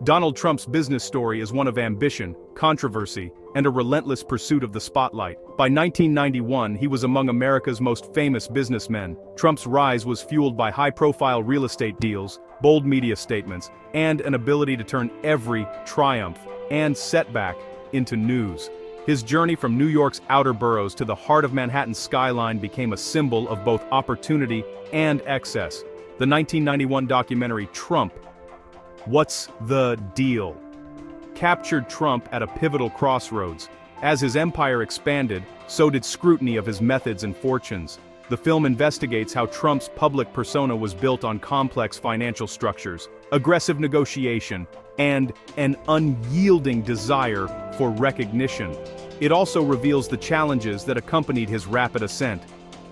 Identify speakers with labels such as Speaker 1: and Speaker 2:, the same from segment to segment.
Speaker 1: Donald Trump's business story is one of ambition, controversy, and a relentless pursuit of the spotlight. By 1991, he was among America's most famous businessmen. Trump's rise was fueled by high-profile real estate deals, bold media statements, and an ability to turn every triumph and setback into news. His journey from New York's outer boroughs to the heart of Manhattan's skyline became a symbol of both opportunity and excess. The 1991 documentary Trump, What's the Deal?, captured Trump at a pivotal crossroads. As his empire expanded, so did scrutiny of his methods and fortunes. The film investigates how Trump's public persona was built on complex financial structures, aggressive negotiation, and an unyielding desire for recognition. It also reveals the challenges that accompanied his rapid ascent.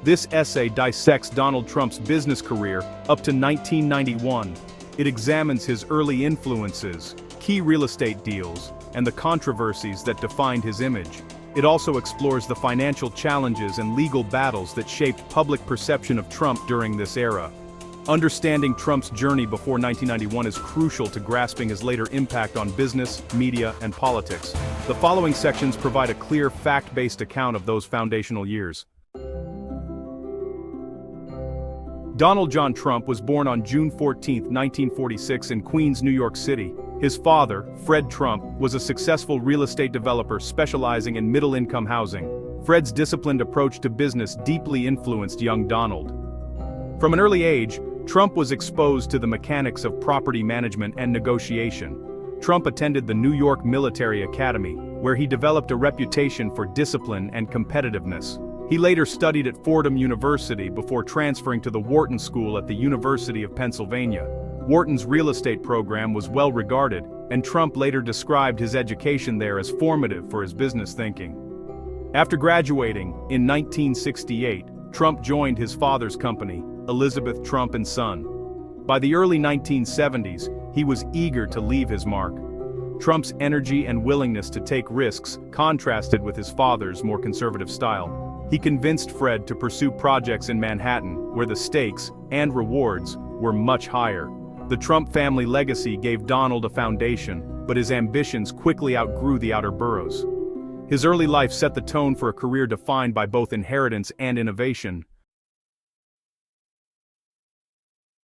Speaker 1: This essay dissects Donald Trump's business career up to 1991. It examines his early influences, key real estate deals, and the controversies that defined his image. It also explores the financial challenges and legal battles that shaped public perception of Trump during this era. Understanding Trump's journey before 1991 is crucial to grasping his later impact on business, media, and politics. The following sections provide a clear, fact-based account of those foundational years. Donald John Trump was born on June 14, 1946 in Queens, New York City. His father, Fred Trump, was a successful real estate developer specializing in middle-income housing. Fred's disciplined approach to business deeply influenced young Donald. From an early age, Trump was exposed to the mechanics of property management and negotiation. Trump attended the New York Military Academy, where he developed a reputation for discipline and competitiveness. He later studied at Fordham University before transferring to the Wharton School at the University of Pennsylvania. Wharton's real estate program was well regarded, and Trump later described his education there as formative for his business thinking. After graduating, in 1968, Trump joined his father's company, Elizabeth Trump & Son. By the early 1970s, he was eager to leave his mark. Trump's energy and willingness to take risks contrasted with his father's more conservative style. He convinced Fred to pursue projects in Manhattan, where the stakes and rewards were much higher. The Trump family legacy gave Donald a foundation, but his ambitions quickly outgrew the outer boroughs. His early life set the tone for a career defined by both inheritance and innovation.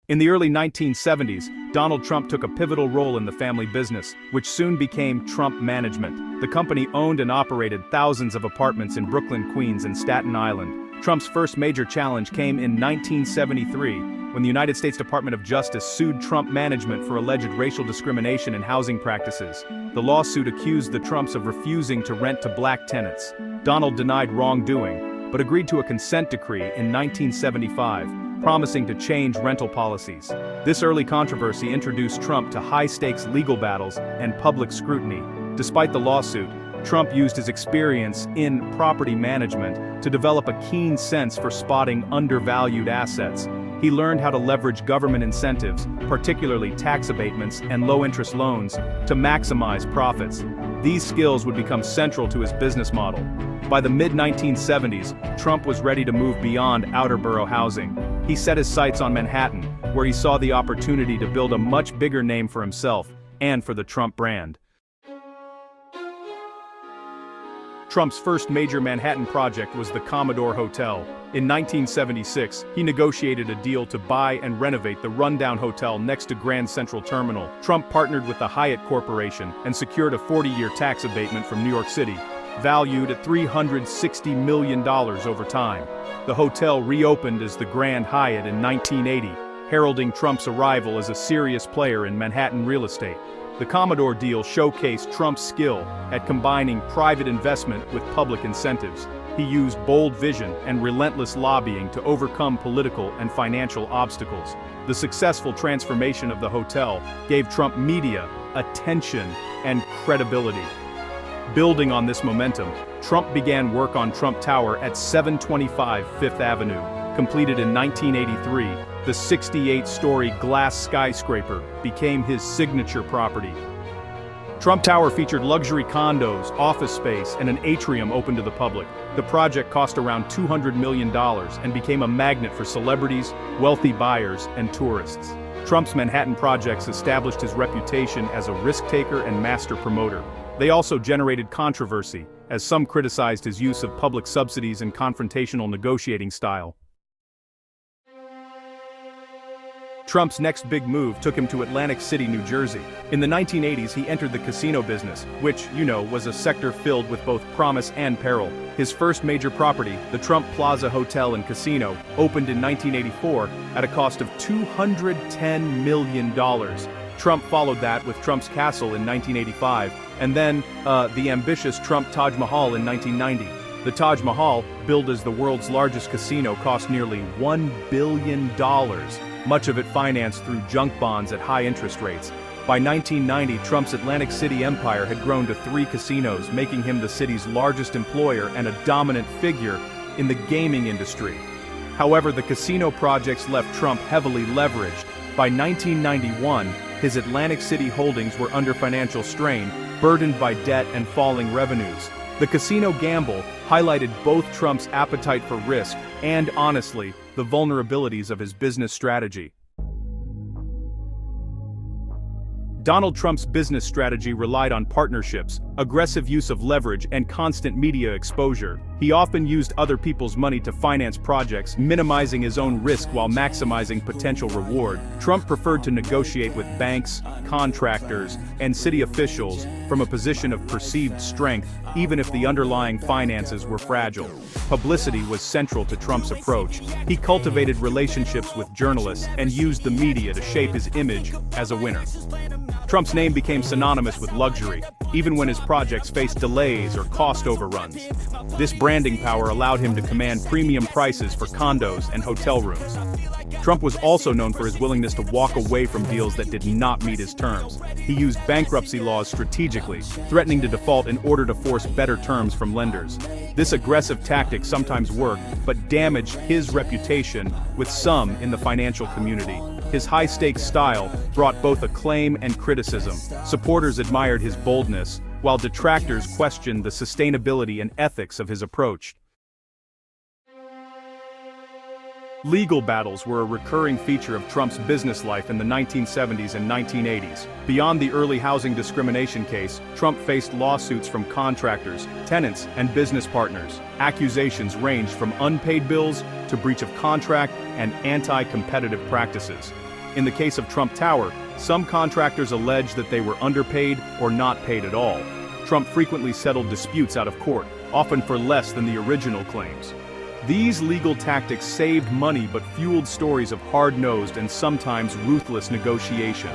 Speaker 1: In the early 1970s, Donald Trump took a pivotal role in the family business, which soon became Trump Management. The company owned and operated thousands of apartments in Brooklyn, Queens, and Staten Island. Trump's first major challenge came in 1973, when the United States Department of Justice sued Trump Management for alleged racial discrimination in housing practices. The lawsuit accused the Trumps of refusing to rent to black tenants. Donald denied wrongdoing, but agreed to a consent decree in 1975. Promising to change rental policies. This early controversy introduced Trump to high-stakes legal battles and public scrutiny. Despite the lawsuit, Trump used his experience in property management to develop a keen sense for spotting undervalued assets. He learned how to leverage government incentives, particularly tax abatements and low-interest loans, to maximize profits. These skills would become central to his business model. By the mid-1970s, Trump was ready to move beyond outer borough housing. He set his sights on Manhattan, where he saw the opportunity to build a much bigger name for himself and for the Trump brand. Trump's first major Manhattan project was the Commodore Hotel. In 1976, he negotiated a deal to buy and renovate the rundown hotel next to Grand Central Terminal. Trump partnered with the Hyatt Corporation and secured a 40-year tax abatement from New York City, valued at $360 million over time. The hotel reopened as the Grand Hyatt in 1980, heralding Trump's arrival as a serious player in Manhattan real estate. The Commodore deal showcased Trump's skill at combining private investment with public incentives. He used bold vision and relentless lobbying to overcome political and financial obstacles. The successful transformation of the hotel gave Trump media, attention, and credibility. Building on this momentum, Trump began work on Trump Tower at 725 Fifth Avenue. Completed in 1983, the 68-story glass skyscraper became his signature property. Trump Tower featured luxury condos, office space, and an atrium open to the public. The project cost around $200 million and became a magnet for celebrities, wealthy buyers, and tourists. Trump's Manhattan projects established his reputation as a risk-taker and master promoter. They also generated controversy, as some criticized his use of public subsidies and confrontational negotiating style. Trump's next big move took him to Atlantic City, New Jersey. In the 1980s, he entered the casino business, which, was a sector filled with both promise and peril. His first major property, the Trump Plaza Hotel and Casino, opened in 1984 at a cost of $210 million. Trump followed that with Trump's Castle in 1985, and then, the ambitious Trump Taj Mahal in 1990. The Taj Mahal, billed as the world's largest casino, cost nearly $1 billion, much of it financed through junk bonds at high interest rates. By 1990, Trump's Atlantic City empire had grown to 3 casinos, making him the city's largest employer and a dominant figure in the gaming industry. However, the casino projects left Trump heavily leveraged. By 1991, his Atlantic City holdings were under financial strain, burdened by debt and falling revenues. The casino gamble highlighted both Trump's appetite for risk and, honestly, the vulnerabilities of his business strategy. Donald Trump's business strategy relied on partnerships, aggressive use of leverage, and constant media exposure. He often used other people's money to finance projects, minimizing his own risk while maximizing potential reward. Trump preferred to negotiate with banks, contractors, and city officials from a position of perceived strength, even if the underlying finances were fragile. Publicity was central to Trump's approach. He cultivated relationships with journalists and used the media to shape his image as a winner. Trump's name became synonymous with luxury, even when his projects faced delays or cost overruns. This branding power allowed him to command premium prices for condos and hotel rooms. Trump was also known for his willingness to walk away from deals that did not meet his terms. He used bankruptcy laws strategically, threatening to default in order to force better terms from lenders. This aggressive tactic sometimes worked, but damaged his reputation with some in the financial community. His high-stakes style brought both acclaim and criticism. Supporters admired his boldness, while detractors questioned the sustainability and ethics of his approach. Legal battles were a recurring feature of Trump's business life in the 1970s and 1980s. Beyond the early housing discrimination case, Trump faced lawsuits from contractors, tenants, and business partners. Accusations ranged from unpaid bills to breach of contract and anti-competitive practices. In the case of Trump Tower, some contractors alleged that they were underpaid or not paid at all. Trump frequently settled disputes out of court, often for less than the original claims. These legal tactics saved money but fueled stories of hard-nosed and sometimes ruthless negotiation.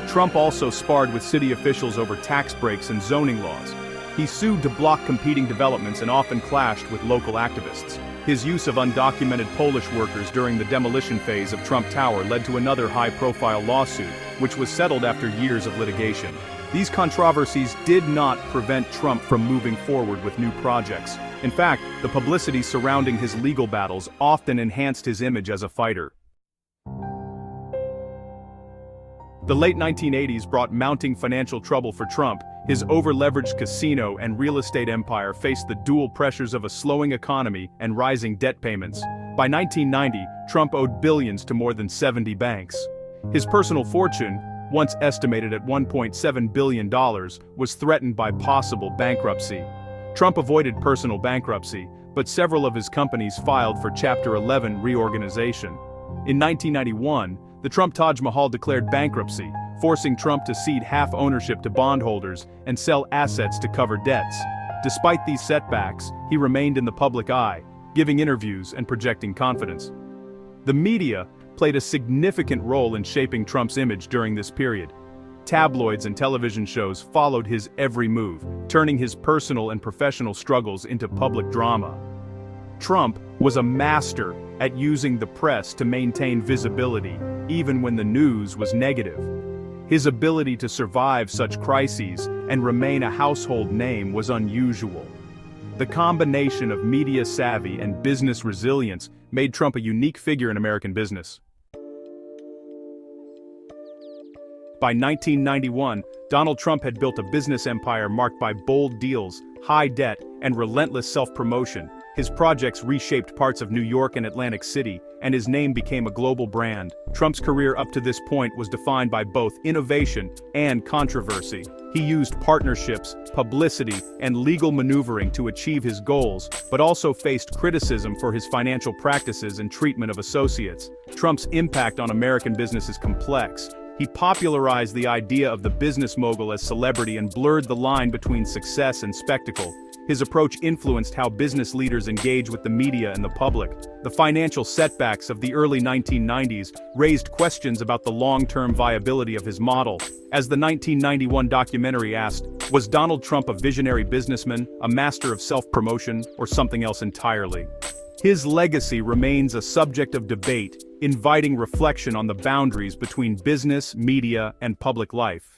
Speaker 1: Trump also sparred with city officials over tax breaks and zoning laws. He sued to block competing developments and often clashed with local activists. His use of undocumented Polish workers during the demolition phase of Trump Tower led to another high-profile lawsuit, which was settled after years of litigation. These controversies did not prevent Trump from moving forward with new projects. In fact, the publicity surrounding his legal battles often enhanced his image as a fighter. The late 1980s brought mounting financial trouble for Trump. His over-leveraged casino and real estate empire faced the dual pressures of a slowing economy and rising debt payments. By 1990, Trump owed billions to more than 70 banks. His personal fortune, once estimated at $1.7 billion, was threatened by possible bankruptcy. Trump avoided personal bankruptcy, but several of his companies filed for Chapter 11 reorganization. In 1991, the Trump Taj Mahal declared bankruptcy, forcing Trump to cede half ownership to bondholders and sell assets to cover debts. Despite these setbacks, he remained in the public eye, giving interviews and projecting confidence. The media played a significant role in shaping Trump's image during this period. Tabloids and television shows followed his every move, turning his personal and professional struggles into public drama. Trump was a master at using the press to maintain visibility, even when the news was negative. His ability to survive such crises and remain a household name was unusual. The combination of media savvy and business resilience made Trump a unique figure in American business. By 1991, Donald Trump had built a business empire marked by bold deals, high debt, and relentless self-promotion. His projects reshaped parts of New York and Atlantic City, and his name became a global brand. Trump's career up to this point was defined by both innovation and controversy. He used partnerships, publicity, and legal maneuvering to achieve his goals, but also faced criticism for his financial practices and treatment of associates. Trump's impact on American business is complex. He popularized the idea of the business mogul as celebrity and blurred the line between success and spectacle. His approach influenced how business leaders engage with the media and the public. The financial setbacks of the early 1990s raised questions about the long-term viability of his model. As the 1991 documentary asked, was Donald Trump a visionary businessman, a master of self-promotion, or something else entirely? His legacy remains a subject of debate, inviting reflection on the boundaries between business, media, and public life.